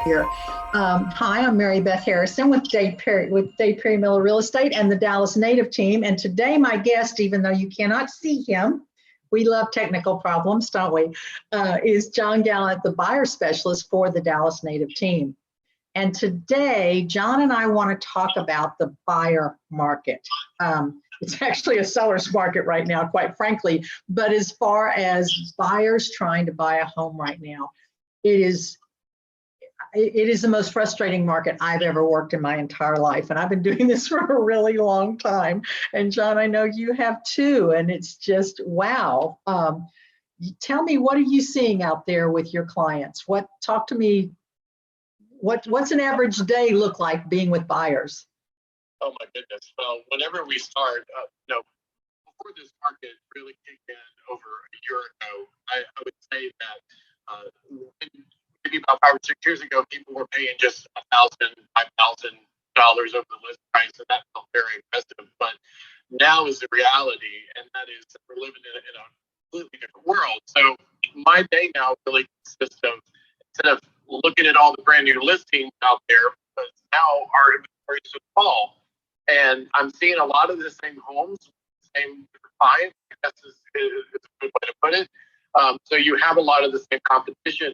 Here. Hi, I'm Mary Beth Harrison with Dave Perry Miller Real Estate and the Dallas Native Team. And today my guest, even though you cannot see him, we love technical problems, don't we? Is John Gallent, the buyer specialist for the Dallas Native Team. And today, John and I want to talk about the buyer market. It's actually a seller's market right now, quite frankly. But as far as buyers trying to buy a home right now, it is the most frustrating market I've ever worked in my entire life. And I've been doing this for a really long time. And John, I know you have too. And it's just, wow. Tell me, what are you seeing out there with your clients? Talk to me, what's an average day look like being with buyers? Oh my goodness. Well, whenever we start, before this market really kicked in over a year ago, I would say that maybe about 5 or 6 years ago, people were paying just $1,000, $5,000 over the list price, and that felt very impressive. But now is the reality, and that is that we're living in a completely different world. So my day now really consists of, instead of looking at all the brand new listings out there, because now our inventory is so small, and I'm seeing a lot of the same homes, same clients. I guess is a good way to put it. So you have a lot of the same competition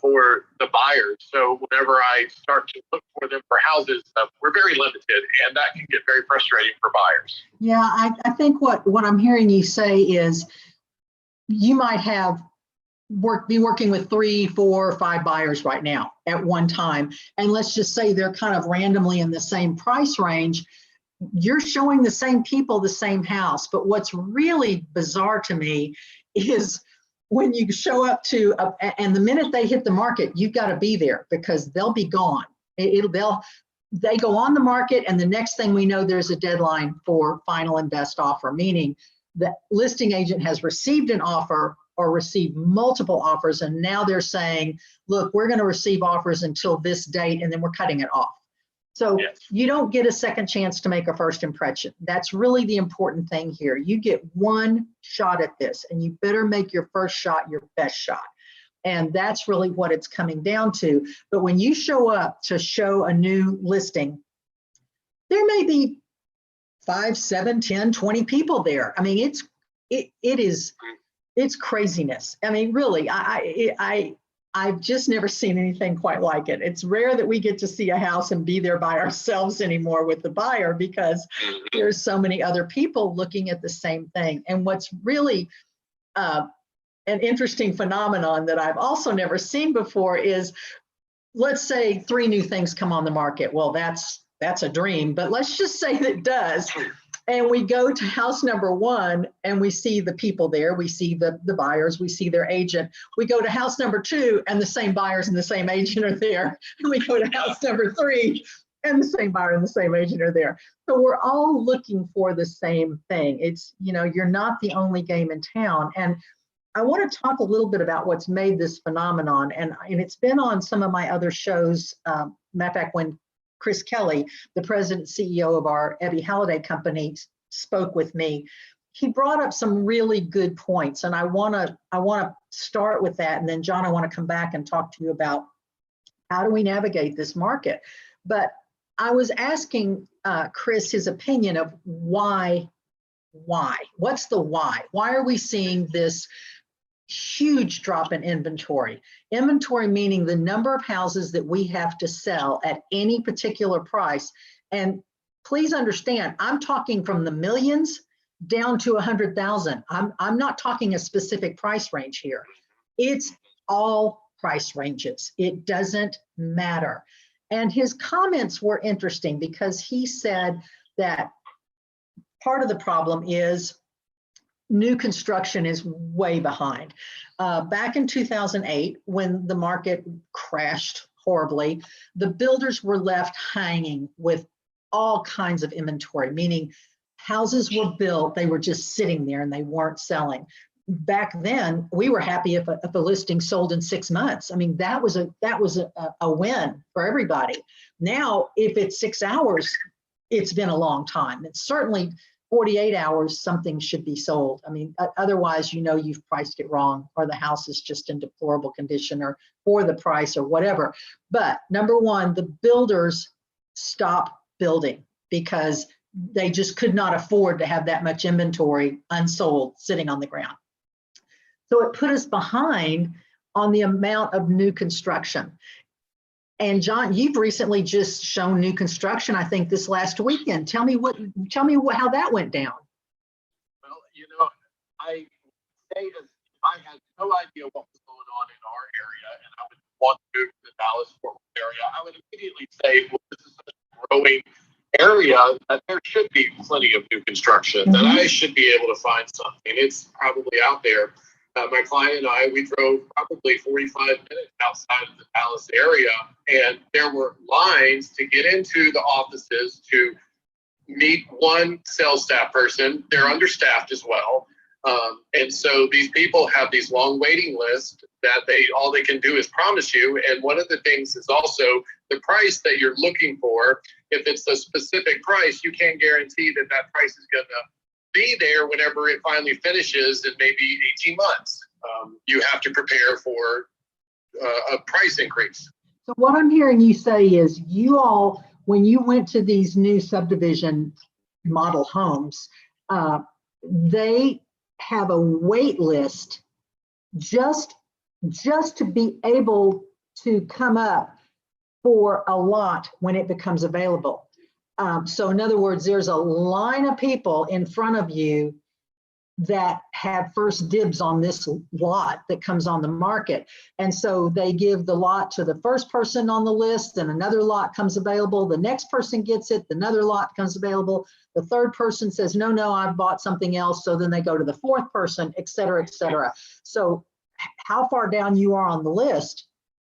for the buyers. So whenever I start to look for them for houses, we're very limited, and that can get very frustrating for buyers. Yeah, I think what I'm hearing you say is you might be working with 3, 4, 5 buyers right now at one time. And let's just say they're kind of randomly in the same price range. You're showing the same people the same house. But what's really bizarre to me is when you show up to, and the minute they hit the market, you've got to be there because they'll be gone. They go on the market, and the next thing we know, there's a deadline for final and best offer, meaning the listing agent has received an offer or received multiple offers, and now they're saying, look, we're going to receive offers until this date, and then we're cutting it off. So yes, you don't get a second chance to make a first impression. That's really the important thing here. You get one shot at this, and you better make your first shot your best shot. And that's really what it's coming down to. But when you show up to show a new listing, there may be 5, 7, 10, 20 people there. I mean, it's craziness. I mean, really, I've just never seen anything quite like it. It's rare that we get to see a house and be there by ourselves anymore with the buyer because there's so many other people looking at the same thing. And what's really an interesting phenomenon that I've also never seen before is, let's say 3 new things come on the market. Well, that's a dream, but let's just say that it does. And we go to house number 1 and we see the people there. We see the buyers, we see their agent. We go to house number 2 and the same buyers and the same agent are there. And we go to house number 3 and the same buyer and the same agent are there. So we're all looking for the same thing. It's, you're not the only game in town. And I want to talk a little bit about what's made this phenomenon. And it's been on some of my other shows. Matter of fact, when Chris Kelly, the president CEO of our Ebby Halliday company, spoke with me, he brought up some really good points. And I want to start with that. And then John, I want to come back and talk to you about how do we navigate this market. But I was asking Chris his opinion of why, what's the why? Why are we seeing this huge drop in inventory? Inventory meaning the number of houses that we have to sell at any particular price. And please understand, I'm talking from the millions down to 100,000. I'm not talking a specific price range here. It's all price ranges. It doesn't matter. And his comments were interesting because he said that part of the problem is new construction is way behind. Back in 2008, when the market crashed horribly, the builders were left hanging with all kinds of inventory, meaning houses were built, they were just sitting there and they weren't selling. Back then, we were happy if a listing sold in 6 months. I mean, that was a win for everybody. Now, if it's 6 hours, it's been a long time. It's certainly 48 hours, something should be sold. I mean, otherwise, you've priced it wrong, or the house is just in deplorable condition, or for the price, or whatever. But number one, the builders stop building because they just could not afford to have that much inventory unsold sitting on the ground. So it put us behind on the amount of new construction. And John, you've recently just shown new construction, I think this last weekend. Tell me how that went down. Well, I say as if I had no idea what was going on in our area and I would want to move to the Dallas-Fort Worth area, I would immediately say, well, this is such a growing area that there should be plenty of new construction, that I should be able to find something. It's probably out there. My client and I, we drove probably 45 minutes outside of the Dallas area, and there were lines to get into the offices to meet one sales staff person. They're understaffed as well. And so these people have these long waiting lists that all they can do is promise you. And one of the things is also the price that you're looking for. If it's a specific price, you can't guarantee that that price is going to be there whenever it finally finishes in maybe 18 months. You have to prepare for a price increase. So what I'm hearing you say is you all, when you went to these new subdivision model homes, they have a wait list just to be able to come up for a lot when it becomes available. So in other words, there's a line of people in front of you that have first dibs on this lot that comes on the market. And so they give the lot to the first person on the list, and another lot comes available. The next person gets it, another lot comes available. The third person says, no, I've bought something else. So then they go to the fourth person, et cetera, et cetera. So how far down you are on the list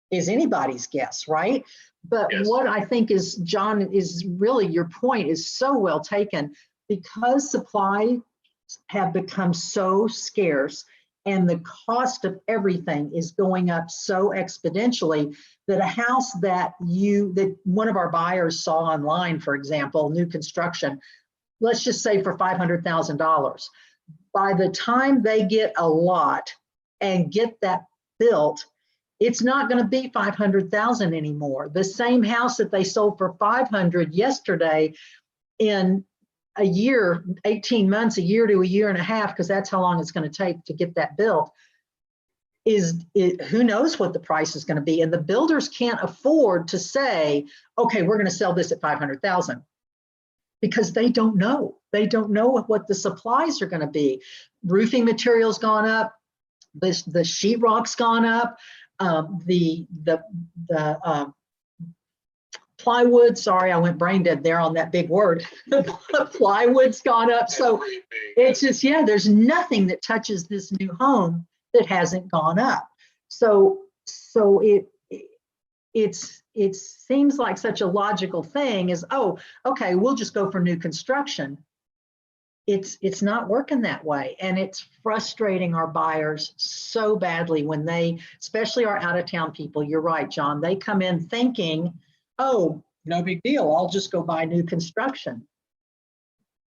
is anybody's guess, right? But yes. What I think is, John, is really your point is so well taken, because supply have become so scarce and the cost of everything is going up so exponentially that a house that one of our buyers saw online, for example, new construction, let's just say for $500,000, by the time they get a lot and get that built, it's not going to be 500,000 anymore. The same house that they sold for 500 yesterday, in a year, 18 months, a year to a year and a half, because that's how long it's going to take to get that built, who knows what the price is going to be. And the builders can't afford to say, okay, we're going to sell this at 500,000, because they don't know. They don't know what the supplies are going to be. Roofing materials gone up, the sheetrock's gone up, the plywood, sorry, I went brain dead there on that big word. Plywood's gone up. So it's just, there's nothing that touches this new home that hasn't gone up. So it seems like such a logical thing is, oh, okay, we'll just go for new construction. It's not working that way. And it's frustrating our buyers so badly when they, especially our out of town people, you're right, John, they come in thinking, oh, no big deal, I'll just go buy new construction.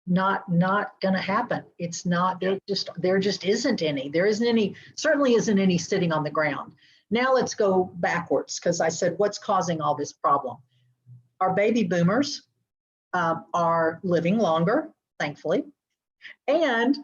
Not going to happen. It's not, there just isn't any. There isn't any, certainly isn't any sitting on the ground. Now let's go backwards, because I said, what's causing all this problem? Our baby boomers are living longer, thankfully, and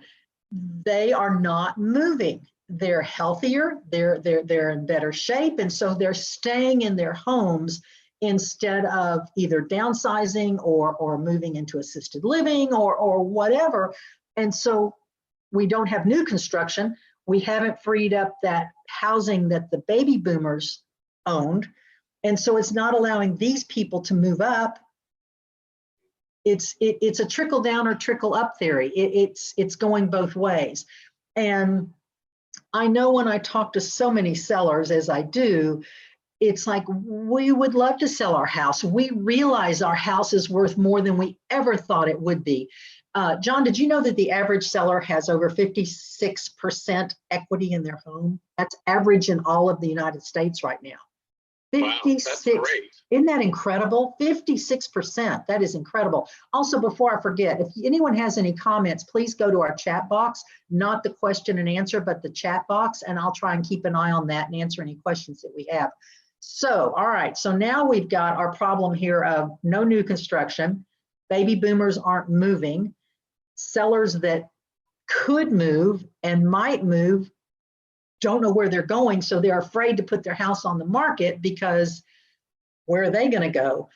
they are not moving. They're healthier, they're in better shape, and so they're staying in their homes instead of either downsizing or moving into assisted living or whatever. And so we don't have new construction. We haven't freed up that housing that the baby boomers owned. And so it's not allowing these people to move up. It's a trickle down or trickle up theory. It's going both ways. And I know when I talk to so many sellers, as I do, it's like, we would love to sell our house. We realize our house is worth more than we ever thought it would be. John, did you know that the average seller has over 56% equity in their home? That's average in all of the United States right now. Wow, that's 56. great. Isn't that incredible? 56%. That is incredible. Also, before I forget, if anyone has any comments, please go to our chat box, not the question and answer, but the chat box, and I'll try and keep an eye on that and answer any questions that we have. So, all right, so now we've got our problem here of no new construction, baby boomers aren't moving, sellers that could move and might move don't know where they're going, so they're afraid to put their house on the market because where are they going to go?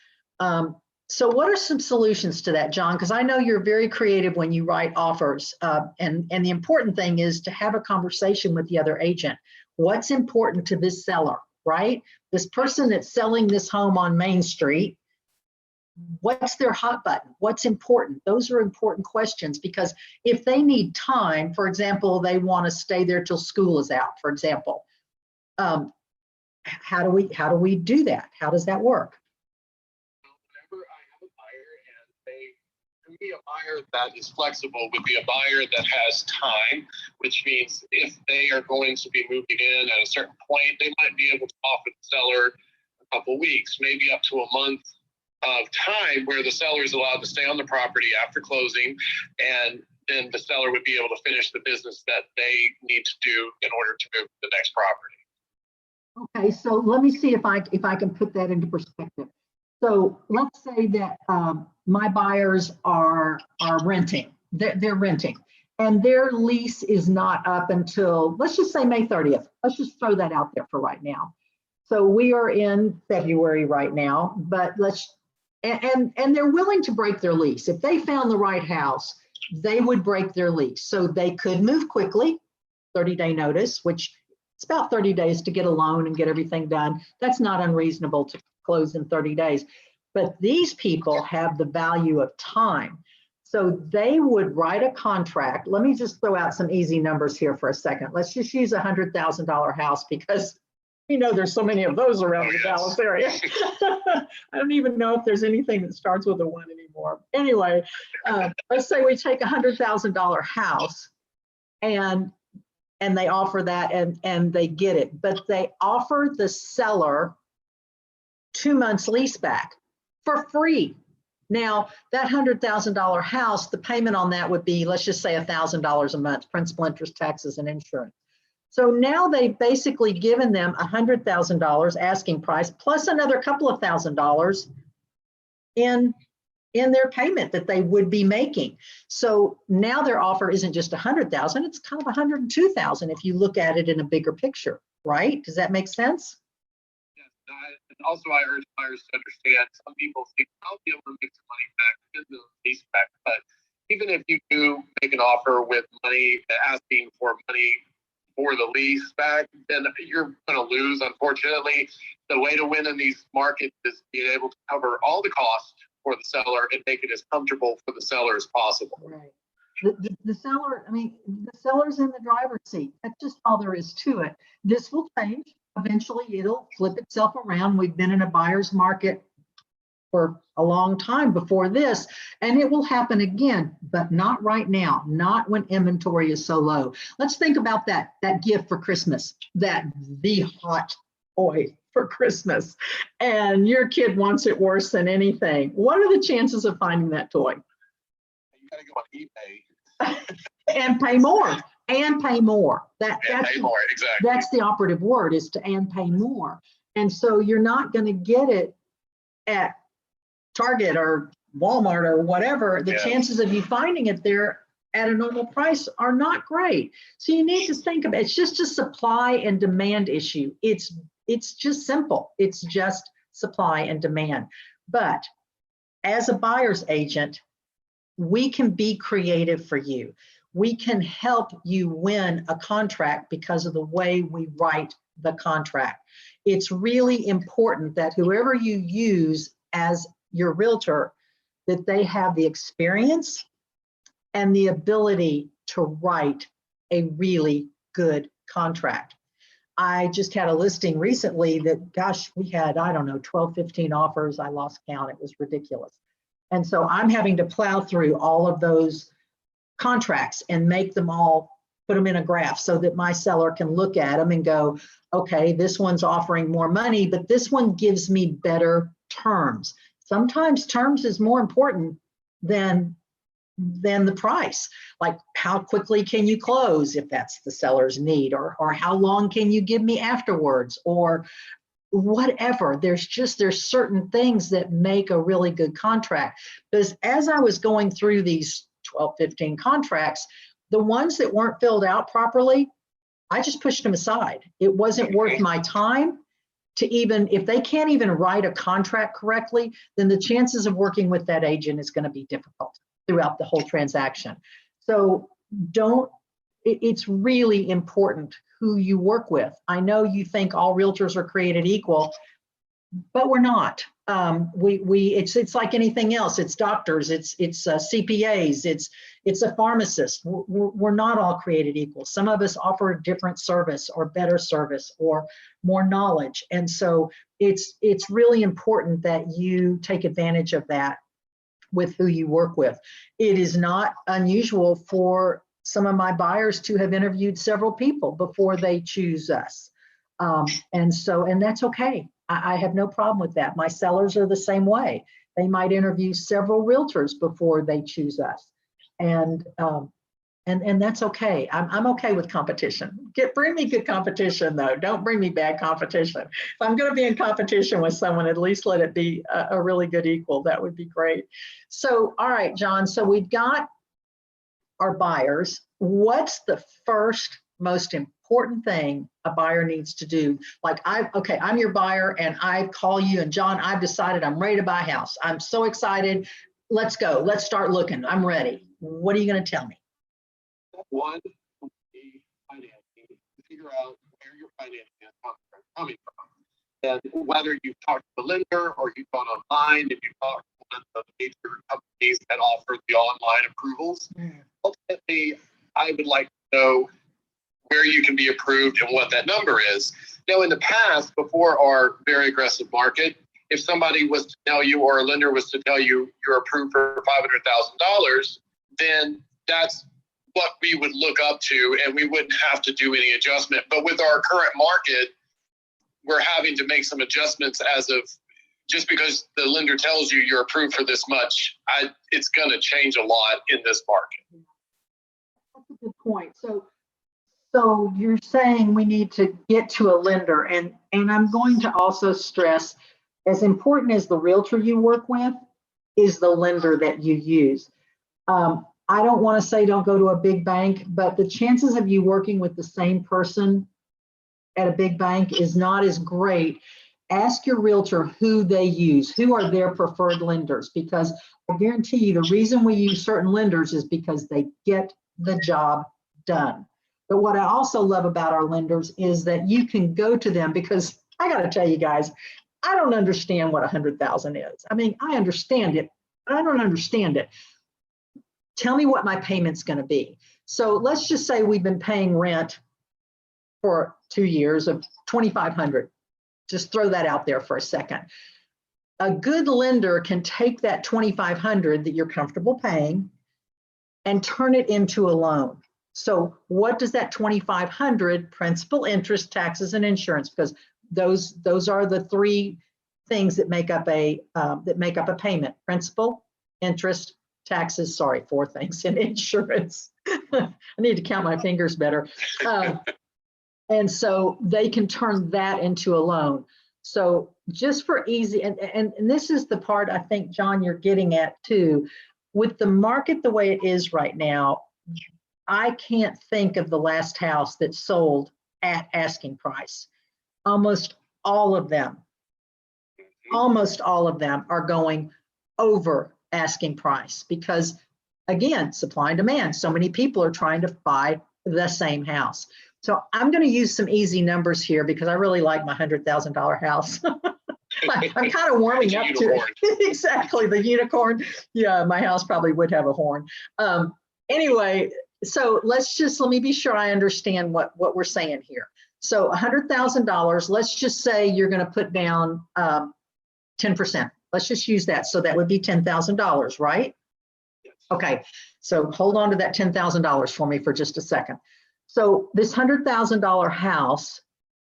So what are some solutions to that, John? Because I know you're very creative when you write offers, and the important thing is to have a conversation with the other agent. What's important to this seller, right? This person that's selling this home on Main Street, what's their hot button? What's important? Those are important questions, because if they need time, for example, they want to stay there till school is out, for example, how do we do that? How does that work? Whenever I have a buyer and to me, a buyer that is flexible would be a buyer that has time, which means if they are going to be moving in at a certain point, they might be able to offer the seller a couple weeks, maybe up to a month of time where the seller is allowed to stay on the property after closing, and then the seller would be able to finish the business that they need to do in order to move to the next property. Okay, so let me see if I can put that into perspective. So let's say that my buyers are renting. They're renting, and their lease is not up until, let's just say, May 30th. Let's just throw that out there for right now. So we are in February right now, but and they're willing to break their lease. If they found the right house, they would break their lease. So they could move quickly, 30-day notice, which it's about 30 days to get a loan and get everything done. That's not unreasonable to close in 30 days. But these people have the value of time. So they would write a contract. Let me just throw out some easy numbers here for a second. Let's just use a $100,000 house, because you know there's so many of those around the Dallas area. I don't even know if there's anything that starts with a 1 anymore. Anyway, let's say we take a $100,000 house and they offer that and they get it, but they offer the seller 2 months lease back for free. Now that $100,000 house, the payment on that would be, let's just say, $1,000 a month, principal, interest, taxes, and insurance. So now they've basically given them $100,000 asking price plus another couple of $1,000 in their payment that they would be making. So now their offer isn't just $100,000, it's kind of $102,000 if you look at it in a bigger picture, right? Does that make sense? Yes, and also I urge buyers to understand, some people think I'll be able to make some money back in the lease back, but even if you do make an offer with money, asking for money for the lease back, then you're going to lose, unfortunately. The way to win in these markets is being able to cover all the costs for the seller and make it as comfortable for the seller as possible. Right. The seller, I mean, the seller's in the driver's seat. That's just all there is to it. This will change. Eventually, it'll flip itself around. We've been in a buyer's market for a long time before this, and it will happen again, but not right now, not when inventory is so low. Let's think about that gift for Christmas, the hot toy for Christmas, and your kid wants it worse than anything. What are the chances of finding that toy? You got to go on eBay and pay more. And pay more. Exactly. That's the operative word, is to and pay more. And so you're not going to get it at Target or Walmart or whatever. The chances of you finding it there at a normal price are not great. So you need to think about it. It's just a supply and demand issue. It's just simple. It's just supply and demand. But as a buyer's agent, we can be creative for you. We can help you win a contract because of the way we write the contract. It's really important that whoever you use as your realtor, that they have the experience and the ability to write a really good contract. I just had a listing recently that, gosh, we had, I don't know, 12, 15 offers. I lost count. It was ridiculous. And so I'm having to plow through all of those contracts and make them all put them in a graph so that my seller can look at them and go, okay, this one's offering more money, but this one gives me better terms. Sometimes terms is more important than the price. Like, how quickly can you close if that's the seller's need, or how long can you give me afterwards, or whatever. There's certain things that make a really good contract. Because as I was going through these 12, 15 contracts, the ones that weren't filled out properly, I just pushed them aside. It wasn't worth my time to even, if they can't even write a contract correctly, then the chances of working with that agent is going to be difficult throughout the whole transaction. So it's really important who you work with. I know you think all realtors are created equal, but we're not. It's like anything else. It's doctors, it's CPAs, it's a pharmacist. We're not all created equal. Some of us offer a different service or better service or more knowledge. And so it's really important that you take advantage of that with who you work with. It is not unusual for some of my buyers to have interviewed several people before they choose us. And that's okay. I have no problem with that. My sellers are the same way. They might interview several realtors before they choose us. And that's okay. I'm okay with competition. Bring me good competition though. Don't bring me bad competition. If I'm going to be in competition with someone, at least let it be a really good equal. That would be great. So, all right, John, so we've got our buyers. What's the first most important thing a buyer needs to do? Like, I'm your buyer and I call you and John, I've decided I'm ready to buy a house. I'm so excited. Let's go. Let's start looking. I'm ready. What are you going to tell me? One, the financing, figure out where your financing is coming from. And whether you've talked to the lender or you've gone online and you talked to one of the major companies that offer the online approvals, ultimately, I would like to know where you can be approved and what that number is. Now, in the past, before our very aggressive market, if somebody was to tell you, or a lender was to tell you you're approved for $500,000, then that's what we would look up to and we wouldn't have to do any adjustment. But with our current market, we're having to make some adjustments as of, just because the lender tells you you're approved for this much, it's going to change a lot in this market. That's a good point. So you're saying we need to get to a lender, and I'm going to also stress, as important as the realtor you work with is the lender that you use. I don't want to say don't go to a big bank, but the chances of you working with the same person at a big bank is not as great. Ask your realtor who they use, who are their preferred lenders, because I guarantee you the reason we use certain lenders is because they get the job done. But what I also love about our lenders is that you can go to them, because I got to tell you guys, I don't understand what 100,000 is. I mean, I understand it, but I don't understand it. Tell me what my payment's going to be. So let's just say we've been paying rent for 2 years of $2,500. Just throw that out there for a second. A good lender can take that $2,500 that you're comfortable paying and turn it into a loan. So what does that $2,500, principal, interest, taxes, and insurance, because those are the three things that make up a payment: principal, interest, taxes, sorry, four things, and insurance. I need to count my fingers better. And so they can turn that into a loan. So just for easy, and this is the part I think, John, you're getting at too. With the market the way it is right now, I can't think of the last house that sold at asking price. Almost all of them are going over asking price because, again, supply and demand. So many people are trying to buy the same house. So I'm going to use some easy numbers here because I really like my $100,000 house. I'm kind of warming up to it. Exactly, the unicorn. Yeah, my house probably would have a horn. Anyway, so let me be sure I understand what we're saying here. So $100,000, let's just say you're going to put down 10%. Let's just use that. So that would be $10,000, right? Yes. Okay, so hold on to that $10,000 for me for just a second. So this $100,000 house,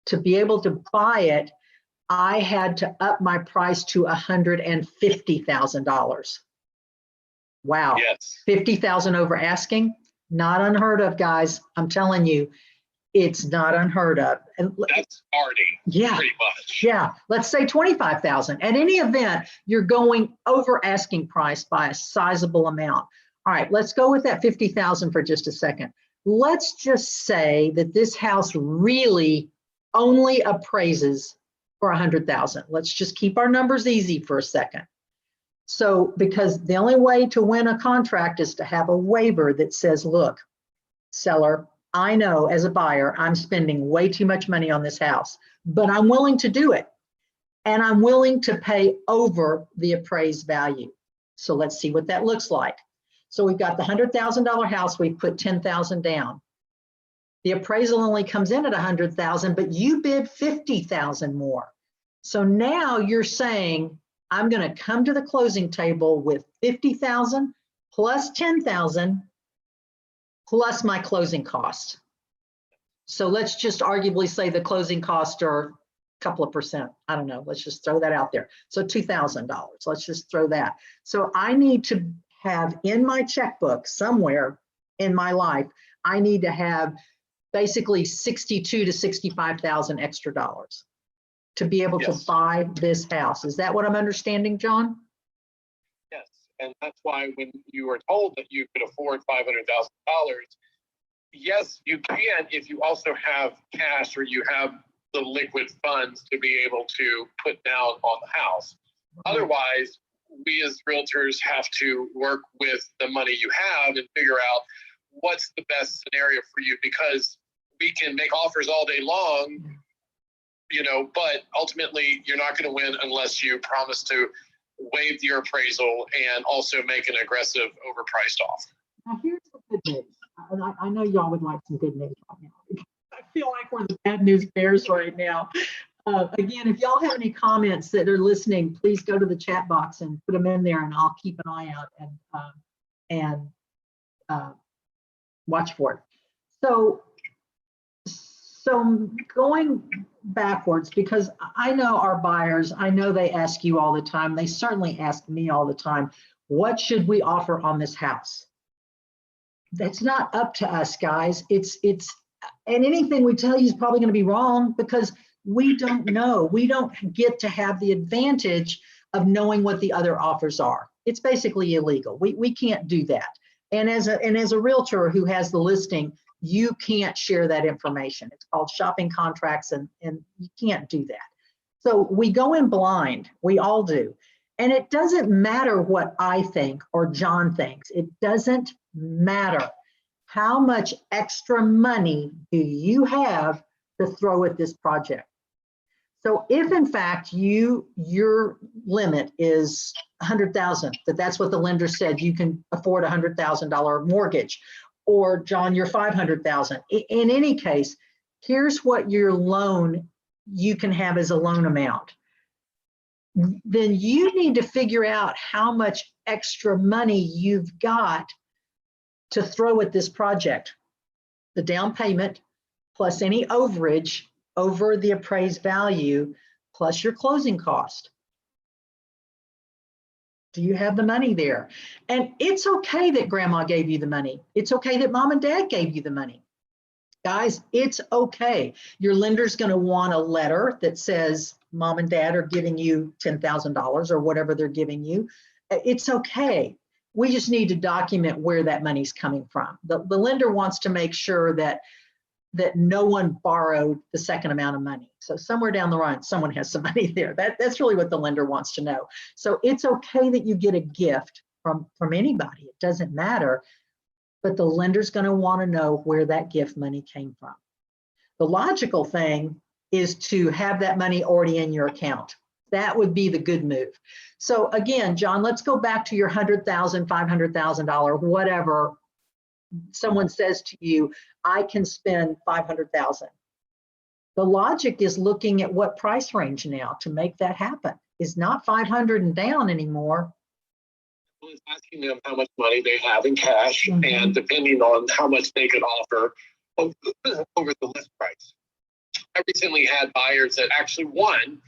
to be able to buy it, I had to up my price to $150,000. Wow. Yes. 50,000 over asking, not unheard of, guys. I'm telling you, it's not unheard of. And That's starting. yeah, Pretty much. yeah. Let's say 25,000. At any event, you're going over asking price by a sizable amount. All right, let's go with that 50,000 for just a second. Let's just say that this house really only appraises for 100,000. Let's just keep our numbers easy for a second. So, because the only way to win a contract is to have a waiver that says, look, seller, I know as a buyer, I'm spending way too much money on this house, but I'm willing to do it. And I'm willing to pay over the appraised value. So let's see what that looks like. So we've got the $100,000 house, we've put 10,000 down. The appraisal only comes in at 100,000, but you bid 50,000 more. So now you're saying, I'm going to come to the closing table with 50,000 plus 10,000 plus my closing cost. So let's just arguably say the closing costs are a couple of percent. I don't know. Let's just throw that out there. So $2,000. Let's just throw that. So I need to have in my checkbook somewhere in my life, I need to have basically 62 to 65,000 extra dollars to be able to buy this house. Is that what I'm understanding, John? Yes, and that's why when you were told that you could afford $500,000, yes, you can if you also have cash or you have the liquid funds to be able to put down on the house. Otherwise, we as realtors have to work with the money you have and figure out what's the best scenario for you, because we can make offers all day long, you know, but ultimately you're not going to win unless you promise to waive your appraisal and also make an aggressive overpriced offer. Now here's the good news. I know y'all would like some good news right now. I feel like we're the bad news bears right now. Again, if y'all have any comments that are listening, please go to the chat box and put them in there, and I'll keep an eye out and watch for it. So going backwards, because I know our buyers, I know they ask you all the time. They certainly ask me all the time, what should we offer on this house? That's not up to us, guys. And anything we tell you is probably going to be wrong because we don't know. We don't get to have the advantage of knowing what the other offers are. It's basically illegal. We can't do that. And as a realtor who has the listing, you can't share that information. It's called shopping contracts, and you can't do that. So we go in blind. We all do. And it doesn't matter what I think or John thinks. It doesn't matter. How much extra money do you have to throw at this project? So if in fact your limit is 100,000, that's what the lender said, you can afford a $100,000 mortgage, or John, you're 500,000. In any case, here's what your loan you can have as a loan amount. Then you need to figure out how much extra money you've got to throw at this project. The down payment plus any overage over the appraised value plus your closing cost. Do you have the money there? And it's okay that grandma gave you the money. It's okay that mom and dad gave you the money. Guys, it's okay. Your lender's going to want a letter that says mom and dad are giving you $10,000 or whatever they're giving you. It's okay. We just need to document where that money's coming from. The lender wants to make sure that no one borrowed the second amount of money. So somewhere down the line, someone has some money there. That's really what the lender wants to know. So it's okay that you get a gift from anybody. It doesn't matter. But the lender's going to want to know where that gift money came from. The logical thing is to have that money already in your account. That would be the good move. So again, John, let's go back to your $100,000, $500,000, whatever. Someone says to you, I can spend 500,000. The logic is looking at what price range now to make that happen. Is not 500 and down anymore. Well, it's asking them how much money they have in cash, and depending on how much they could offer, over the list price. I recently had buyers that actually won.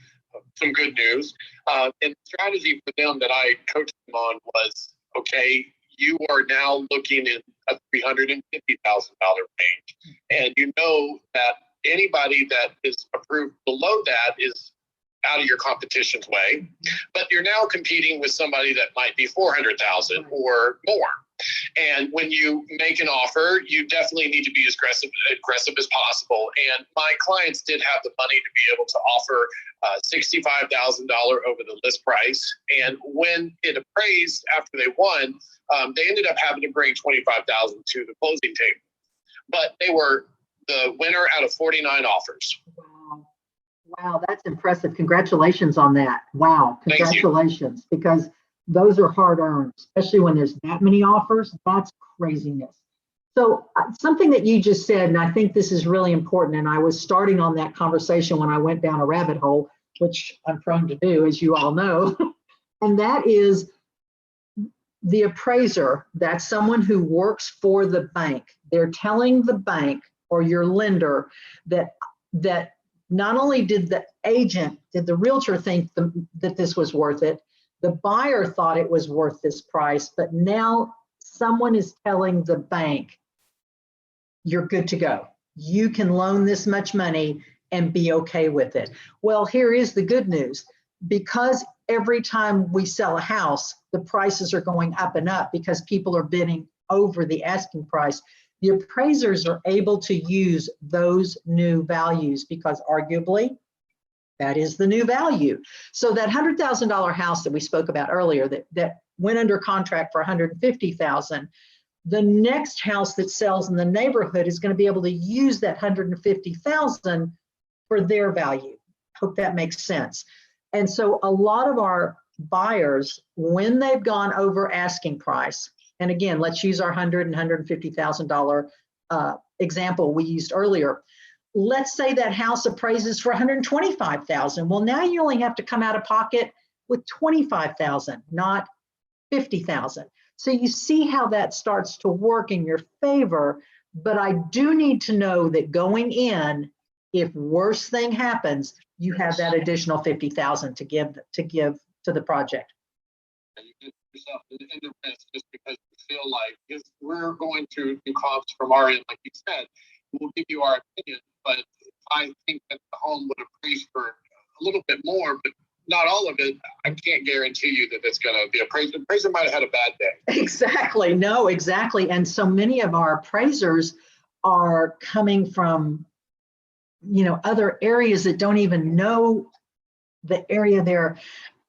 Some good news. And the strategy for them that I coached them on was, okay, you are now looking in a $350,000 range. And you know that anybody that is approved below that is out of your competition's way, but you're now competing with somebody that might be 400,000 or more. And when you make an offer, you definitely need to be as aggressive as possible. And my clients did have the money to be able to offer $65,000 over the list price. And when it appraised after they won, they ended up having to bring $25,000 to the closing table. But they were the winner out of 49 offers. Wow. Wow, that's impressive. Congratulations on that. Wow, congratulations. Because those are hard earned, especially when there's that many offers. That's craziness. So something that you just said, and I think this is really important, and I was starting on that conversation when I went down a rabbit hole, which I'm prone to do, as you all know, and that is the appraiser. That's someone who works for the bank. They're telling the bank or your lender that not only did the realtor think that this was worth it, the buyer thought it was worth this price, but now someone is telling the bank, you're good to go. You can loan this much money and be okay with it. Well, here is the good news. Because every time we sell a house, the prices are going up and up because people are bidding over the asking price. The appraisers are able to use those new values because arguably that is the new value. So that $100,000 house that we spoke about earlier that went under contract for $150,000, the next house that sells in the neighborhood is going to be able to use that $150,000 for their value. Hope that makes sense. And so a lot of our buyers, when they've gone over asking price, and again, let's use our $100,000 and $150,000 example we used earlier. Let's say that house appraises for $125,000. Well, now you only have to come out of pocket with $25,000, not $50,000. So you see how that starts to work in your favor. But I do need to know that going in, if worst thing happens, you have that additional $50,000 to give to the project. And you get yourself in the risk just because you feel like if we're going to do comps from our end, like you said, we'll give you our opinion. But I think that the home would appraise for a little bit more, but not all of it. I can't guarantee you that it's going to be appraised. The appraiser might have had a bad day. Exactly. No, exactly. And so many of our appraisers are coming from, other areas that don't even know the area there.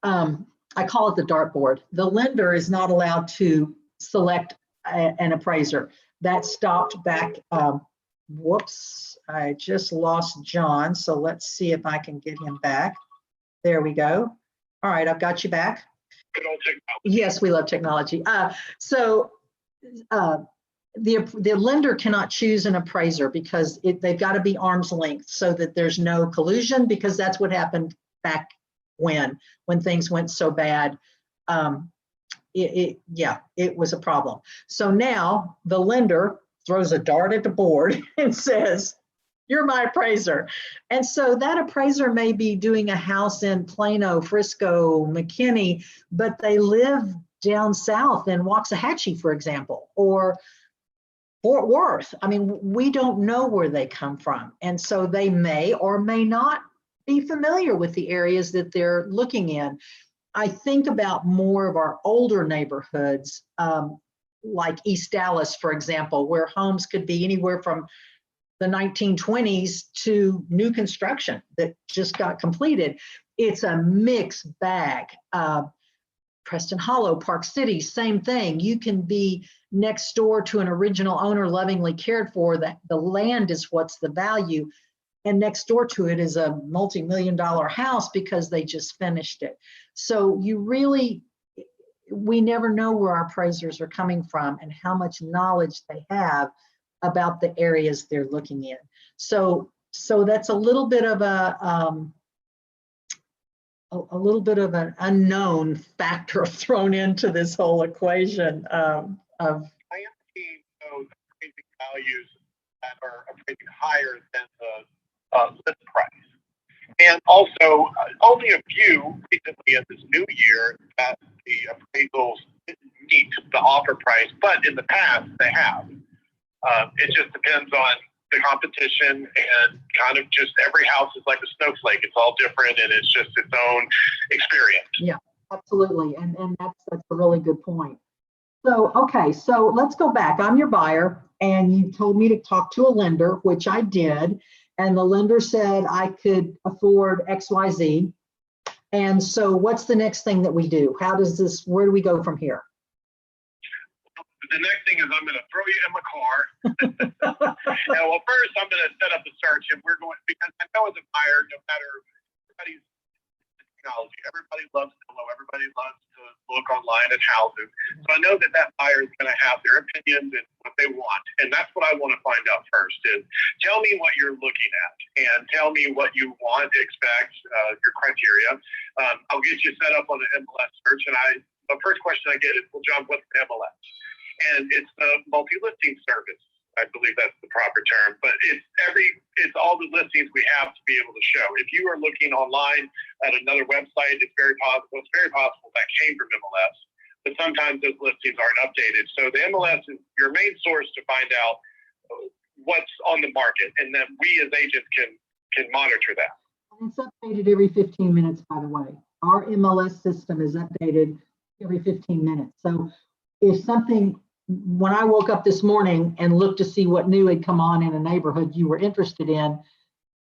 I call it the dartboard. The lender is not allowed to select an appraiser. That stopped back. Whoops, I just lost John. So let's see if I can get him back. There we go. All right, I've got you back. Good old technology. Yes, we love technology. The lender cannot choose an appraiser because they've got to be arm's length so that there's no collusion, because that's what happened back when things went so bad. It was a problem. So now the lender throws a dart at the board and says, you're my appraiser. And so that appraiser may be doing a house in Plano, Frisco, McKinney, but they live down south in Waxahachie, for example, or Fort Worth. I mean, we don't know where they come from. And so they may or may not be familiar with the areas that they're looking in. I think about more of our older neighborhoods, like East Dallas, for example, where homes could be anywhere from the 1920s to new construction that just got completed. It's a mixed bag. Preston Hollow, Park City, same thing. You can be next door to an original owner lovingly cared for. The land is what's the value. And next door to it is a multi-million-dollar house because they just finished it. So we never know where our appraisers are coming from and how much knowledge they have about the areas they're looking in. So that's a little bit of an unknown factor thrown into this whole equation of. I am seeing those values that are appraising higher than the list price. And also, only a few recently in this new year that the appraisals didn't meet the offer price, but in the past they have. It just depends on the competition, and kind of just every house is like a snowflake. It's all different, and it's just its own experience. Yeah, absolutely. And that's a really good point. So, okay, so let's go back. I'm your buyer, and you told me to talk to a lender, which I did. And the lender said I could afford XYZ. And so what's the next thing that we do? Where do we go from here? The next thing is I'm going to throw you in my car. And well, first I'm going to set up the search, and we're going, because I know as a buyer, no matter everybody's technology, everybody loves Zillow, everybody loves to look online at houses. So I know that buyer is going to have their opinions and what they want, and that's what I want to find out first. Is tell me what you're looking at, and tell me what you want, expect, your criteria. I'll get you set up on the MLS search, and the first question I get is, well, John, what's the MLS? And it's a multi-listing service. I believe that's the proper term, but it's all the listings we have to be able to show. If you are looking online at another website, it's very possible that came from MLS, but sometimes those listings aren't updated. So the MLS is your main source to find out what's on the market, and then we as agents can monitor that. It's updated every 15 minutes, by the way. Our MLS system is updated every 15 minutes. So if when I woke up this morning and looked to see what new had come on in a neighborhood you were interested in,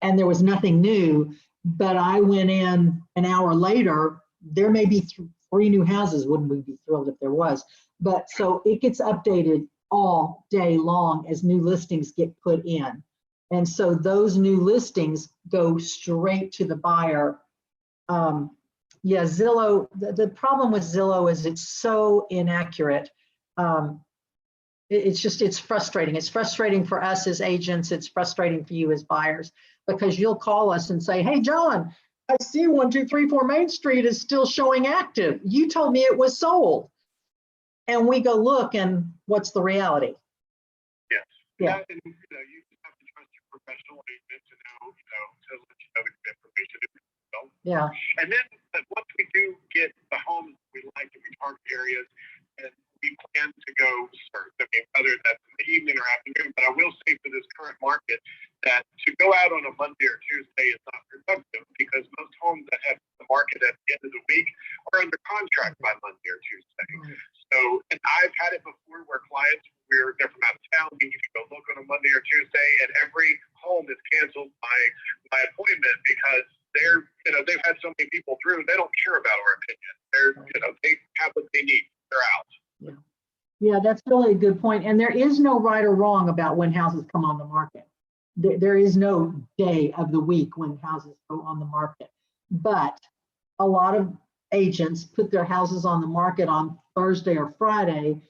and there was nothing new, but I went in an hour later, there may be 3 new houses. Wouldn't we be thrilled if there was? But so it gets updated all day long as new listings get put in. And so those new listings go straight to the buyer. Yeah, Zillow, the problem with Zillow is it's so inaccurate. It's frustrating. It's frustrating for us as agents. It's frustrating for you as buyers, because you'll call us and say, hey, John, I see 1234 Main Street is still showing active. You told me it was sold. And we go look, and what's the reality? Yes. Yeah. And, you just have to trust your professional agent to know, to let you know the information. Yeah. And then once we do get the homes we like and we target areas, and we plan to go search. I mean, whether that's in the evening or afternoon, but I will say for this current market that to go out on a Monday or Tuesday is not productive, because most homes that have the market at the end of the week are under contract by Monday or Tuesday. Right. So, and I've had it before where clients, they're from out of town, we need to go look on a Monday or Tuesday, and every home is canceled by appointment, because they've had so many people through, they don't care about our opinion. They have what they need. They're out. Yeah, that's really a good point. And there is no right or wrong about when houses come on the market. There is no day of the week when houses go on the market. But a lot of agents put their houses on the market on Thursday or Friday,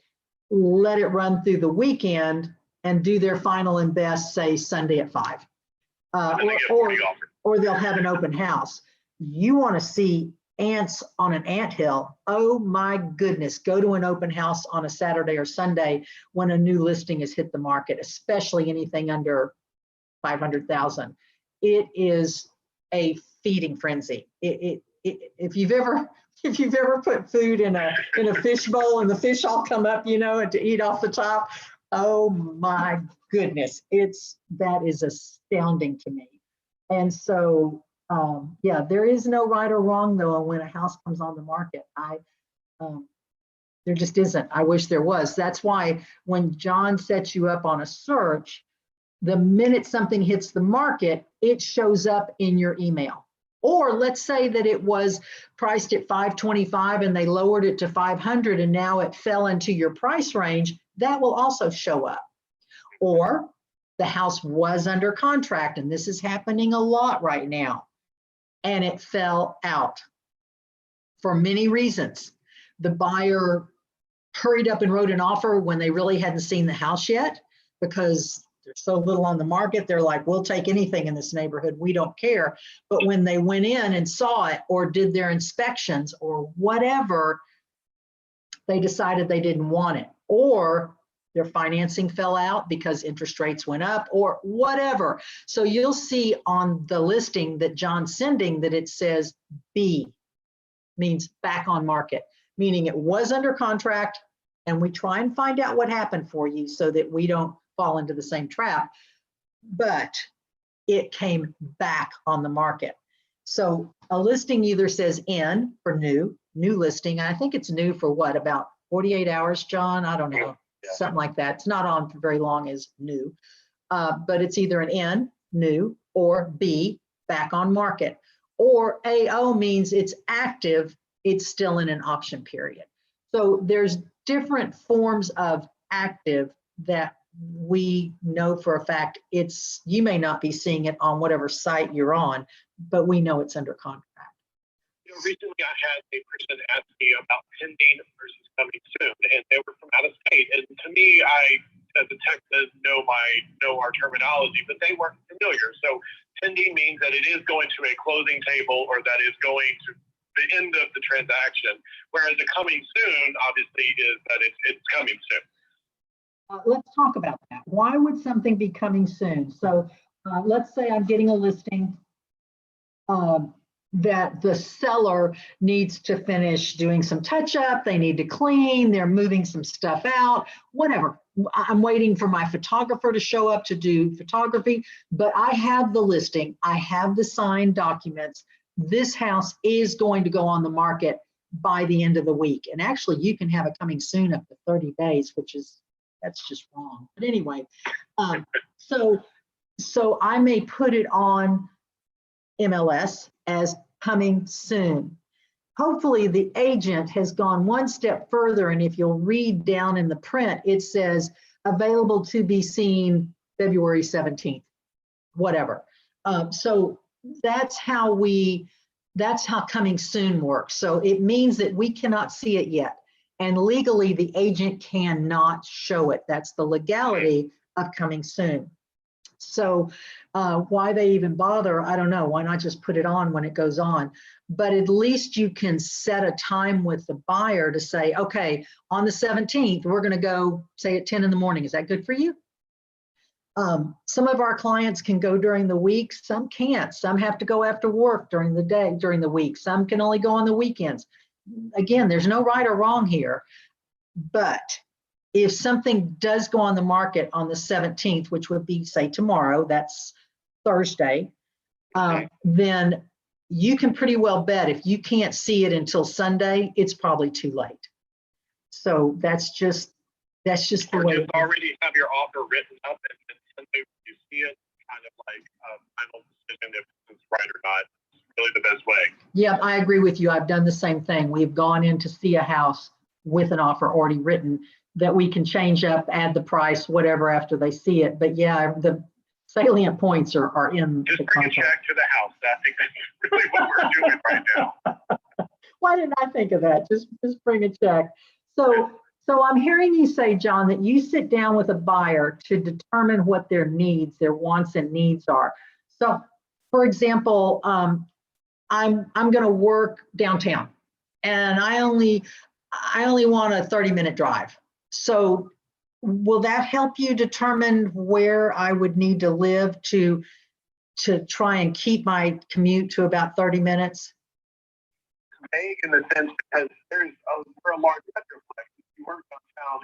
let it run through the weekend, and do their final and best, say, Sunday at 5. Or they'll have an open house. You want to see ants on an anthill? Oh my goodness, go to an open house on a Saturday or Sunday when a new listing has hit the market, especially anything under 500,000. It is a feeding frenzy. If you've ever put food in a fish bowl and the fish all come up, and to eat off the top, oh my goodness, that is astounding to me. And so yeah, there is no right or wrong though when a house comes on the market. There just isn't. I wish there was. That's why when John sets you up on a search, the minute something hits the market, it shows up in your email. Or let's say that it was priced at $525 and they lowered it to $500 and now it fell into your price range, that will also show up. Or the house was under contract, and this is happening a lot right now, and it fell out for many reasons. The buyer hurried up and wrote an offer when they really hadn't seen the house yet, because there's so little on the market. They're like, we'll take anything in this neighborhood. We don't care. But when they went in and saw it or did their inspections or whatever, they decided they didn't want it. Or their financing fell out because interest rates went up or whatever. So you'll see on the listing that John's sending that it says B, means back on market, meaning it was under contract, and we try and find out what happened for you so that we don't fall into the same trap, but it came back on the market. So a listing either says N for new listing. I think it's new for what, about 48 hours, John? I don't know, something like that. It's not on for very long as new, but it's either an N, new, or B, back on market. Or AO means it's active, it's still in an option period. So there's different forms of active that we know for a fact you may not be seeing it on whatever site you're on, but we know it's under contract. Recently I had a person ask me about pending versus coming soon, and they were from out of state. And to me, I, as a Texan, know our terminology, but they weren't familiar. So pending means that it is going to a closing table, or that is going to the end of the transaction, whereas the coming soon obviously is that it's coming soon. Let's talk about that. Why would something be coming soon? So let's say I'm getting a listing that the seller needs to finish doing some touch up, they need to clean, they're moving some stuff out, whatever. I'm waiting for my photographer to show up to do photography, but I have the listing, I have the signed documents. This house is going to go on the market by the end of the week. And actually you can have it coming soon up to 30 days, that's just wrong. But anyway, so I may put it on MLS as coming soon. Hopefully the agent has gone one step further, and if you'll read down in the print, it says available to be seen February 17th, whatever. So that's how coming soon works. So it means that we cannot see it yet. And legally, the agent cannot show it. That's the legality of coming soon. So why they even bother, I don't know. Why not just put it on when it goes on? But at least you can set a time with the buyer to say, okay, on the 17th, we're going to go, say, at 10 in the morning. Is that good for you? Some of our clients can go during the week. Some can't. Some have to go after work during the day, during the week. Some can only go on the weekends. Again, there's no right or wrong here. But if something does go on the market on the 17th, which would be, say, tomorrow, that's Thursday, then you can pretty well bet if you can't see it until Sunday, it's probably too late. So that's just the way. Or just already have your offer written up, and Sunday when you see it, kind of like a final decision if it's right or not. It's really the best way. Yeah, I agree with you. I've done the same thing. We've gone in to see a house with an offer already written that we can change up, add the price, whatever after they see it. But yeah, the salient points are in just the bring contract. a check to the house. I think that's really what we're doing right now. Why didn't I think of that? Just bring a check. So I'm hearing you say, John, that you sit down with a buyer to determine what their needs, their wants and needs are. So, for example, I'm going to work downtown, and I only want a 30-minute drive. So will that help you determine where I would need to live to try and keep my commute to about 30 minutes? Vague in the sense because we're a large metroplex. If you work downtown,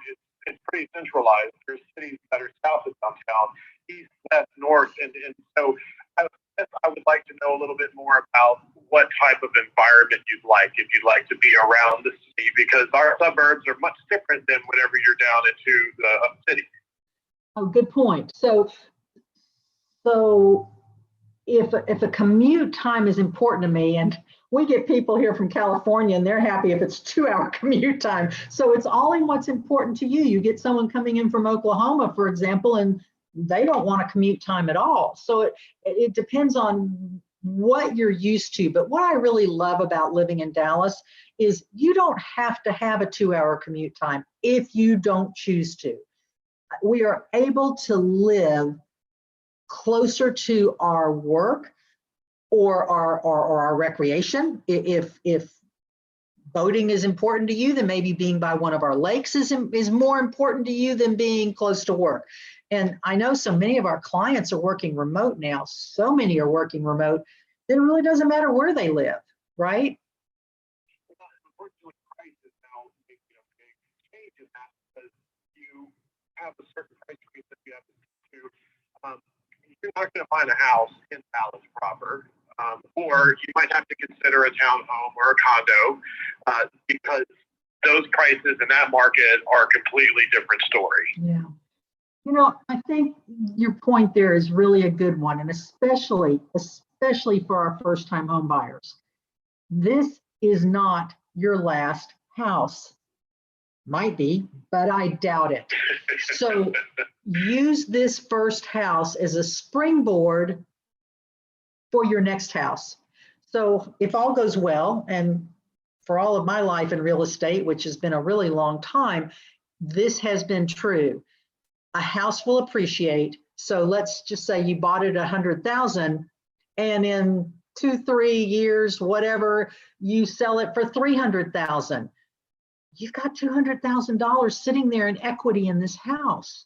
it's pretty centralized. There's cities that are south of downtown, east, west, north, and so I would like to know a little bit more about what type of environment you'd like, if you'd like to be around the city, because our suburbs are much different than whenever you're down into the city. Oh, good point. So if a commute time is important to me, and we get people here from California and they're happy if it's 2-hour commute time. So it's all in what's important to you. You get someone coming in from Oklahoma, for example, and they don't want a commute time at all. So it depends on what you're used to. But what I really love about living in Dallas is you don't have to have a 2-hour commute time if you don't choose to. We are able to live closer to our work or our recreation if boating is important to you, then maybe being by one of our lakes is more important to you than being close to work. And I know so many of our clients are working remote now. So many are working remote that it really doesn't matter where they live, right? Unfortunately, price is now making a big change in that because you have a certain price range that you have to do. You're not going to find a house in Dallas proper, or you might have to consider a townhome or a condo because those prices in that market are a completely different story. Yeah. You know, I think your point there is really a good one, and especially for our first-time home buyers. This is not your last house. Might be, but I doubt it. So use this first house as a springboard for your next house. So if all goes well, and for all of my life in real estate, which has been a really long time, this has been true. A house will appreciate. So let's just say you bought it 100,000, and in 2-3 years, whatever, you sell it for 300,000. You've got $200,000 sitting there in equity in this house.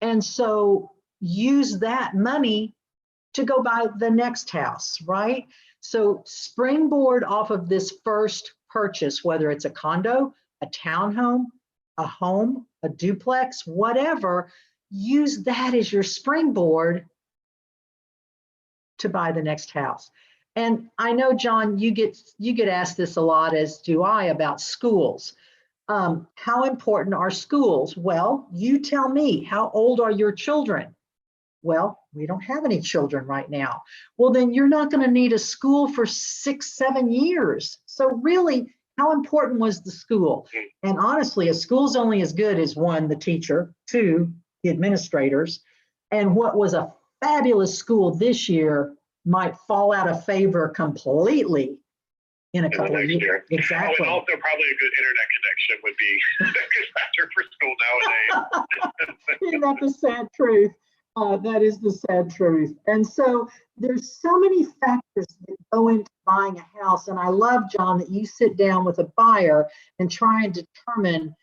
And so use that money to go buy the next house, right? So springboard off of this first purchase, whether it's a condo, a townhome, a home, a duplex, whatever, use that as your springboard to buy the next house. And I know, John, you get asked this a lot, as do I, about schools. How important are schools? Well, you tell me, how old are your children? Well, we don't have any children right now. Well, then you're not going to need a school for 6-7 years. So really, how important was the school? And honestly, a school's only as good as 1, the teacher, 2, the administrators. And what was a fabulous school this year might fall out of favor completely in a couple of years. Exactly. Oh, and also probably a good internet connection would be a good factor for school nowadays. Isn't that the sad truth? That is the sad truth. And so there's so many factors that go into buying a house. And I love, John, that you sit down with a buyer and try and determine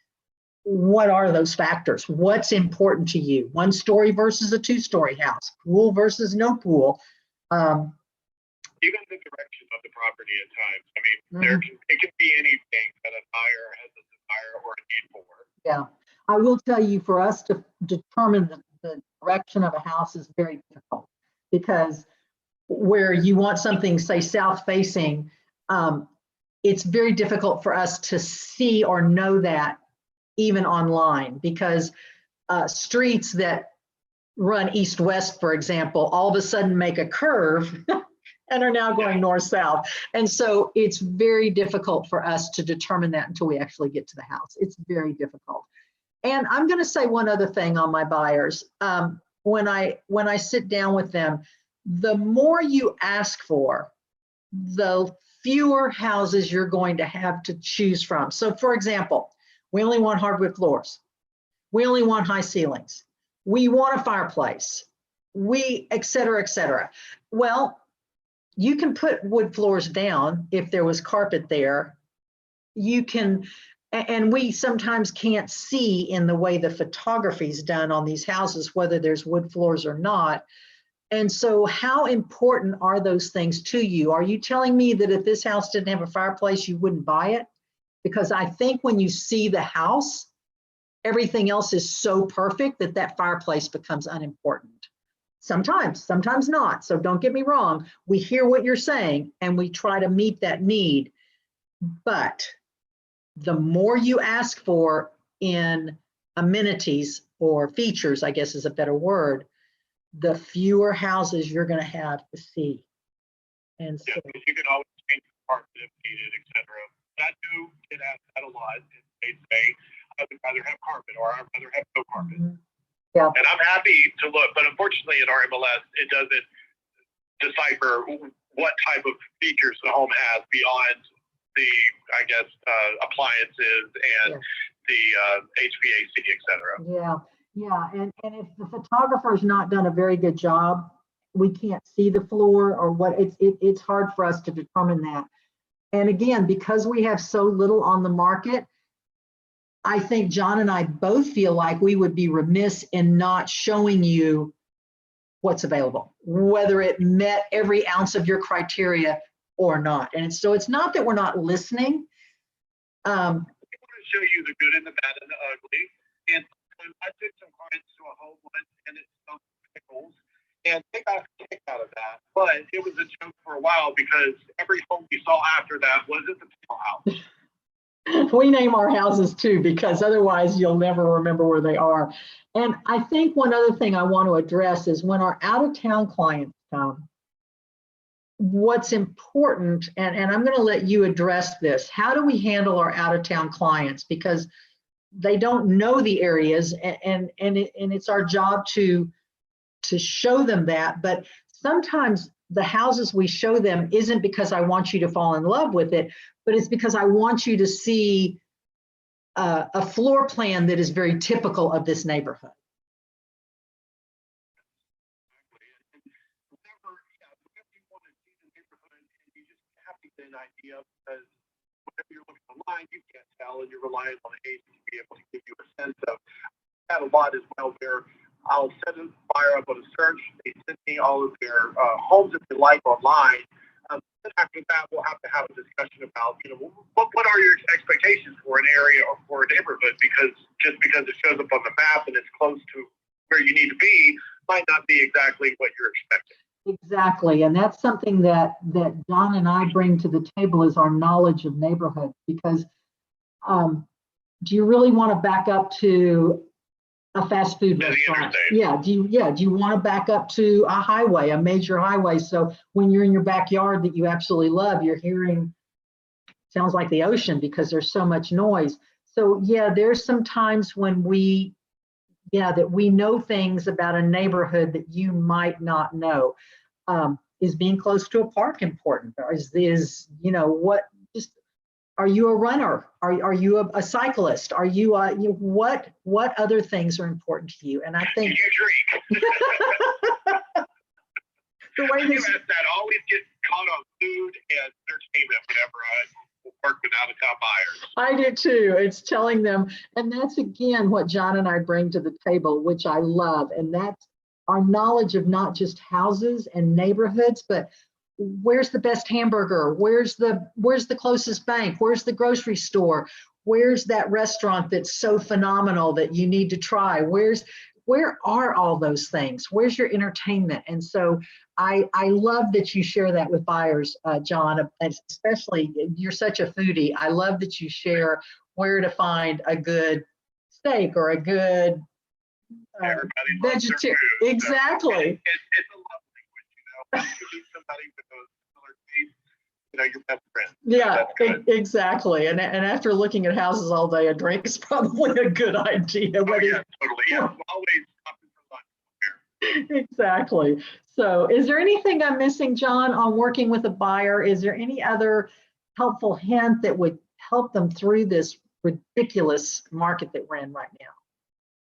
what are those factors? What's important to you? 1-story versus a 2-story house, pool versus no pool. Even the direction of the property at times. I mean, it can be anything that a buyer has a desire or a need for. Yeah, I will tell you, for us to determine the direction of a house is very difficult, because where you want something, say, south facing, it's very difficult for us to see or know that even online, because streets that run east-west, for example, all of a sudden make a curve and are now going north-south. And so it's very difficult for us to determine that until we actually get to the house. It's very difficult. And I'm going to say one other thing on my buyers. When I sit down with them, the more you ask for, the fewer houses you're going to have to choose from. So for example, we only want hardwood floors. We only want high ceilings. We want a fireplace. Et cetera, et cetera. Well, you can put wood floors down if there was carpet there. You can, and we sometimes can't see in the way the photography is done on these houses whether there's wood floors or not. And so how important are those things to you? Are you telling me that if this house didn't have a fireplace, you wouldn't buy it? Because I think when you see the house, everything else is so perfect that that fireplace becomes unimportant. Sometimes not. So don't get me wrong. We hear what you're saying and we try to meet that need. But the more you ask for in amenities or features, I guess is a better word, the fewer houses you're going to have to see. And so, yeah, you can always change the carpet if needed, etc. I do get asked that a lot. They say, I would rather have carpet, or I'd rather have no carpet. Yeah. And I'm happy to look, but unfortunately in our MLS, it doesn't decipher what type of features the home has beyond the, I guess, appliances and the HVAC, et cetera. Yeah. And if the photographer's not done a very good job, we can't see the floor or what. It's hard for us to determine that. And again, because we have so little on the market, I think John and I both feel like we would be remiss in not showing you what's available, whether it met every ounce of your criteria or not. And so it's not that we're not listening. I want to show you the good and the bad and the ugly. And I took some clients to a home once and it smelled pickles. And they got a kick out of that. But it was a joke for a while because every home we saw after that wasn't the pickle house. We name our houses too, because otherwise you'll never remember where they are. And I think one other thing I want to address is when our out-of-town clients come, what's important, and I'm going to let you address this, how do we handle our out-of-town clients? Because they don't know the areas, and it's our job to show them that. But sometimes the houses we show them isn't because I want you to fall in love with it, but it's because I want you to see a floor plan that is very typical of this neighborhood. Whenever you want to see the neighborhood and you just have to get an idea, because whenever you're looking online, you can't tell, and you're relying on an agent to be able to give you a sense of. I have a lot as well where I'll set a buyer up on a search. They send me all of their homes that they like online. Then after that, we'll have to have a discussion about, what are your expectations for an area or for a neighborhood? Because just because it shows up on the map and it's close to where you need to be might not be exactly what you're expecting. Exactly, and that's something that John and I bring to the table is our knowledge of neighborhoods. Because do you really want to back up to a fast food restaurant? Yeah. Do you want to back up to a highway, a major highway? So when you're in your backyard that you absolutely love, you're hearing, sounds like the ocean because there's so much noise. So yeah, there's some times when that we know things about a neighborhood that you might not know. Is being close to a park important? Or are you a runner? Are you a cyclist? Are you what other things are important to you? And I think do you drink? the way this, that always gets caught on food and entertainment whenever I work with out-of-town buyers. I do too. It's telling them, and that's again what John and I bring to the table, which I love, and that's our knowledge of not just houses and neighborhoods, but where's the best hamburger? Where's the closest bank? Where's the grocery store? Where's that restaurant that's so phenomenal that you need to try? Where are all those things? Where's your entertainment? And so I love that you share that with buyers, John, especially you're such a foodie. I love that you share where to find a good steak or a good vegetarian. Exactly. It's a love language, you meet somebody with those similar tastes, your best friend. Yeah, exactly. And after looking at houses all day, a drink is probably a good idea. Totally. Yeah, always stopping for lunch here. Exactly. So is there anything I'm missing, John, on working with a buyer? Is there any other helpful hint that would help them through this ridiculous market that we're in right now?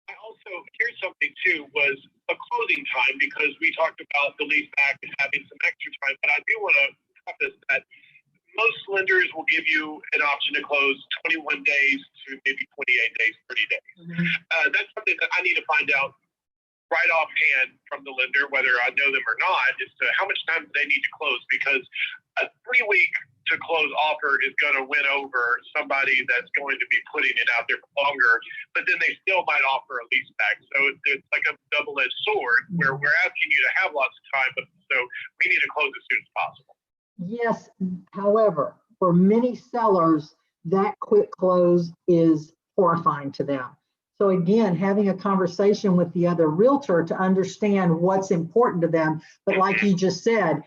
I also, here's something too, was a closing time, because we talked about the lease back and having some extra time, but I do want to preface that most lenders will give you an option to close 21 days to maybe 28 days, 30 days. Mm-hmm. That's something that I need to find out right offhand from the lender, whether I know them or not, as to how much time they need to close, because a 3-week to close offer is going to win over somebody that's going to be putting it out there for longer, but then they still might offer a lease back. So it's like a double-edged sword where we're asking you to have lots of time, but so we need to close as soon as possible. Yes. However, for many sellers, that quick close is horrifying to them. So again, having a conversation with the other realtor to understand what's important to them, but like you just said,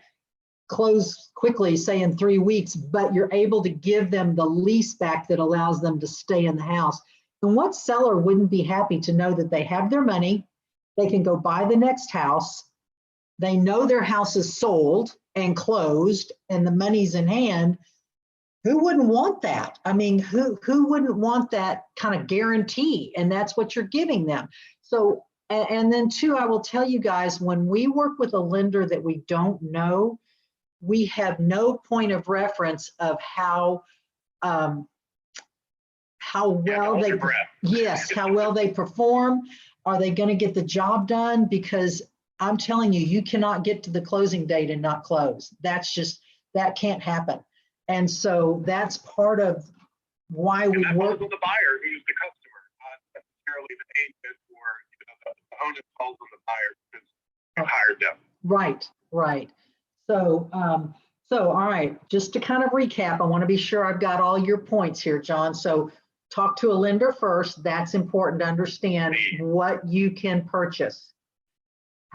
close quickly, say in 3 weeks, but you're able to give them the lease back that allows them to stay in the house. And what seller wouldn't be happy to know that they have their money, they can go buy the next house, they know their house is sold and closed and the money's in hand. Who wouldn't want that? I mean, who wouldn't want that kind of guarantee? And that's what you're giving them. So, and then too, I will tell you guys, when we work with a lender that we don't know, we have no point of reference of how well hold they, your breath. yes, how well they perform. Are they going to get the job done? Because I'm telling you, you cannot get to the closing date and not close. That's just, that can't happen. And so that's part of why we And that work. falls on the buyer, who's the customer, not necessarily the agent or the onus falls on the buyer because you hired them. Right, right. So, all right, just to kind of recap, I want to be sure I've got all your points here, John. So talk to a lender first. That's important to understand what you can purchase.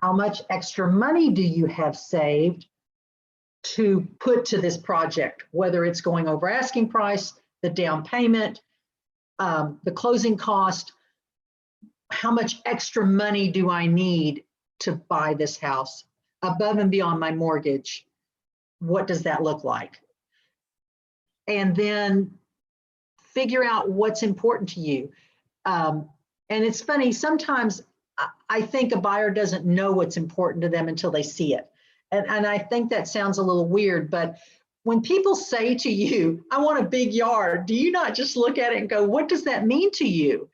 How much extra money do you have saved to put to this project, whether it's going over asking price, the down payment, the closing cost. How much extra money do I need to buy this house above and beyond my mortgage? What does that look like? And then figure out what's important to you. And it's funny, sometimes I think a buyer doesn't know what's important to them until they see it. And I think that sounds a little weird, but when people say to you, I want a big yard, do you not just look at it and go, what does that mean to you?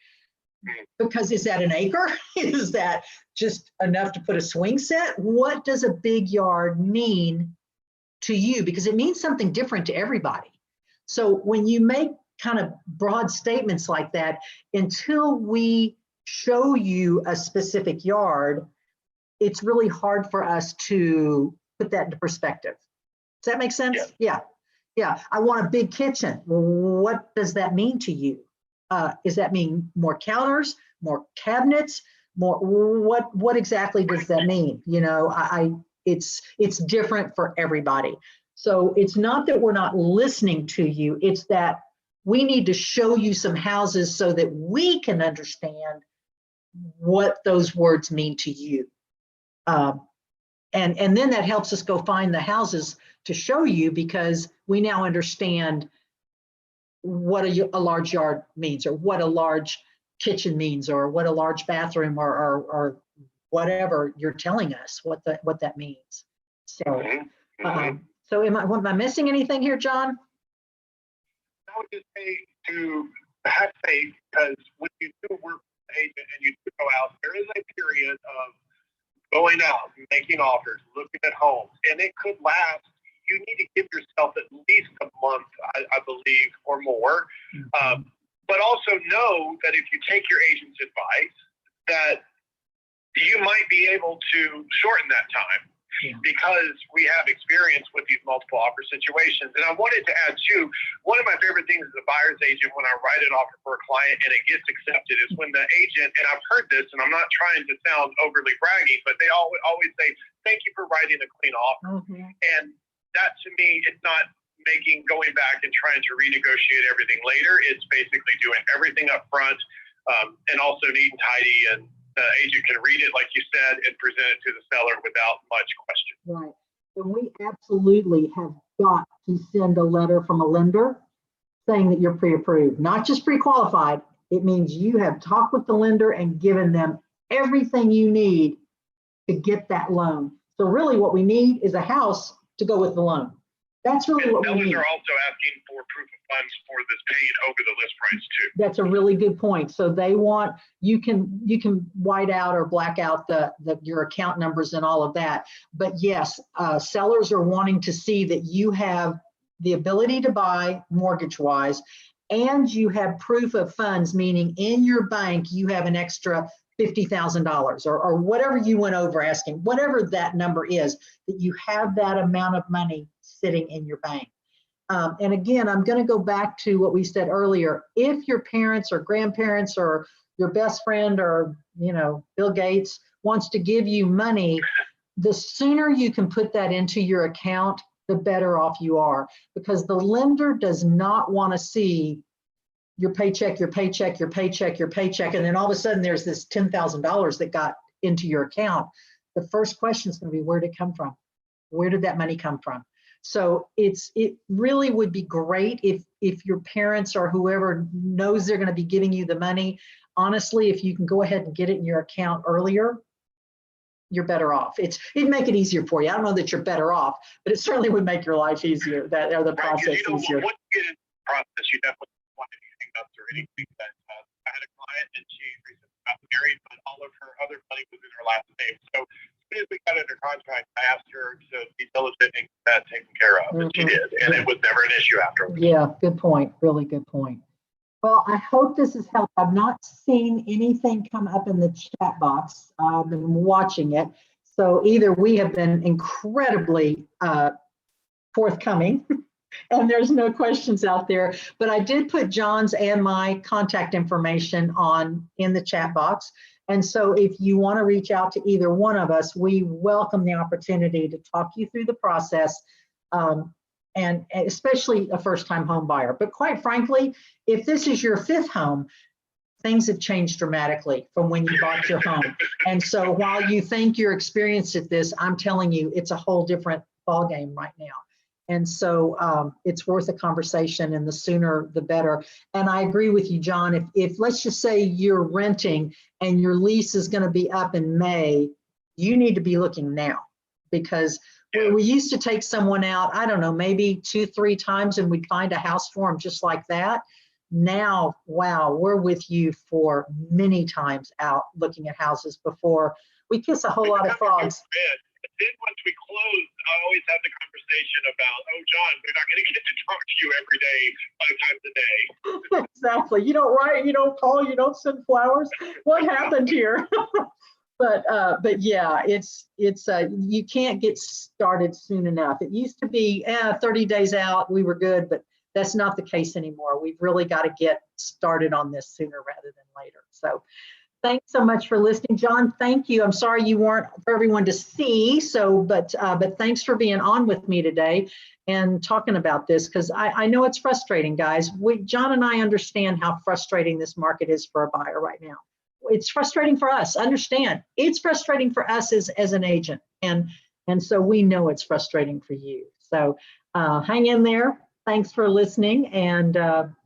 Because is that an acre? Is that just enough to put a swing set? What does a big yard mean to you? Because it means something different to everybody. So when you make kind of broad statements like that, until we show you a specific yard, it's really hard for us to put that into perspective. Does that make sense? Yeah. Yeah. I want a big kitchen. What does that mean to you? Does that mean more counters, more cabinets, more, what exactly does that mean? You know, it's different for everybody. So it's not that we're not listening to you, it's that we need to show you some houses so that we can understand what those words mean to you. And then that helps us go find the houses to show you, because we now understand what a large yard means, or what a large kitchen means, or what a large bathroom, or whatever you're telling us what that means. So, so am I missing anything here, John? I would just say to have faith, because when you do work with an agent and you do go out, there is a period of going out, making offers, looking at homes, and it could last. You need to give yourself at least a month, I believe, or more. But also know that if you take your agent's advice, that you might be able to shorten that time, because we have experience with these multiple offer situations. And I wanted to add too, one of my favorite things as a buyer's agent when I write an offer for a client and it gets accepted is when the agent, and I've heard this, and I'm not trying to sound overly bragging, but they always say, thank you for writing a clean offer. And that to me, it's not going back and trying to renegotiate everything later. It's basically doing everything up front, and also neat and tidy, and the agent can read it, like you said, and present it to the seller without much question. Right. And we absolutely have got to send a letter from a lender saying that you're pre-approved, not just pre-qualified. It means you have talked with the lender and given them everything you need to get that loan. So really what we need is a house to go with the loan. That's really what we need. Sellers are also asking for proof of funds for this paid over the list price too. That's a really good point. So they want, you can white out or black out your account numbers and all of that. But yes, sellers are wanting to see that you have the ability to buy mortgage wise, and you have proof of funds, meaning in your bank, you have an extra $50,000 or whatever you went over asking, whatever that number is, that you have that amount of money sitting in your bank. And again, I'm going to go back to what we said earlier. If your parents or grandparents or your best friend or, Bill Gates wants to give you money, the sooner you can put that into your account, the better off you are, because the lender does not want to see your paycheck, your paycheck, your paycheck, your paycheck, and then all of a sudden there's this $10,000 that got into your account. The first question is going to be, where did it come from? Where did that money come from? So it really would be great if your parents or whoever knows they're going to be giving you the money, honestly, if you can go ahead and get it in your account earlier, you're better off. It'd make it easier for you. I don't know that you're better off, but it certainly would make your life easier, that or the Right, 'cause Once process you easier. get into the process, you definitely don't want anything up or anything that I had a client and she recently got married, but all of her other money was in her last name. So as soon as we got under contract, I asked her to be diligent and get that taken care of, and she did, and it was never an issue afterwards. Yeah, good point. Really good point. Well, I hope this has helped. I've not seen anything come up in the chat box. I've been watching it. So either we have been incredibly forthcoming and there's no questions out there, but I did put John's and my contact information in the chat box. And so if you want to reach out to either one of us, we welcome the opportunity to talk you through the process. And especially a first-time home buyer. But quite frankly, if this is your 5th home, things have changed dramatically from when you bought your home. And so while you think you're experienced at this, I'm telling you, it's a whole different ballgame right now. And so it's worth a conversation, and the sooner the better. And I agree with you, John, if let's just say you're renting and your lease is going to be up in May, you need to be looking now, because we used to take someone out, I don't know, maybe 2-3 times, and we'd find a house for them just like that. Now, wow, we're with you for many times out looking at houses before we kiss a whole lot of frogs. Then once we close, I always have the conversation about, oh, John, we're not going to get to talk to you every day, 5 times a day. Exactly. You don't write, you don't call, you don't send flowers. What happened here? But yeah, it's you can't get started soon enough. It used to be 30 days out, we were good, but that's not the case anymore. We've really got to get started on this sooner rather than later. So thanks so much for listening, John. Thank you. I'm sorry you weren't for everyone to see. But thanks for being on with me today and talking about this, because I know it's frustrating, guys. John and I understand how frustrating this market is for a buyer right now. It's frustrating for us. Understand, it's frustrating for us as an agent, and so we know it's frustrating for you. So hang in there. Thanks for listening, and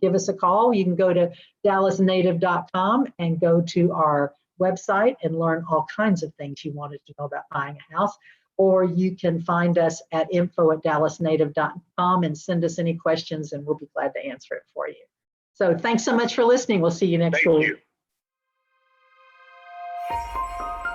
give us a call. You can go to dallasnative.com and go to our website and learn all kinds of things you wanted to know about buying a house. Or you can find us at info@dallasnative.com and send us any questions, and we'll be glad to answer it for you. So thanks so much for listening. We'll see you next week. Thank you.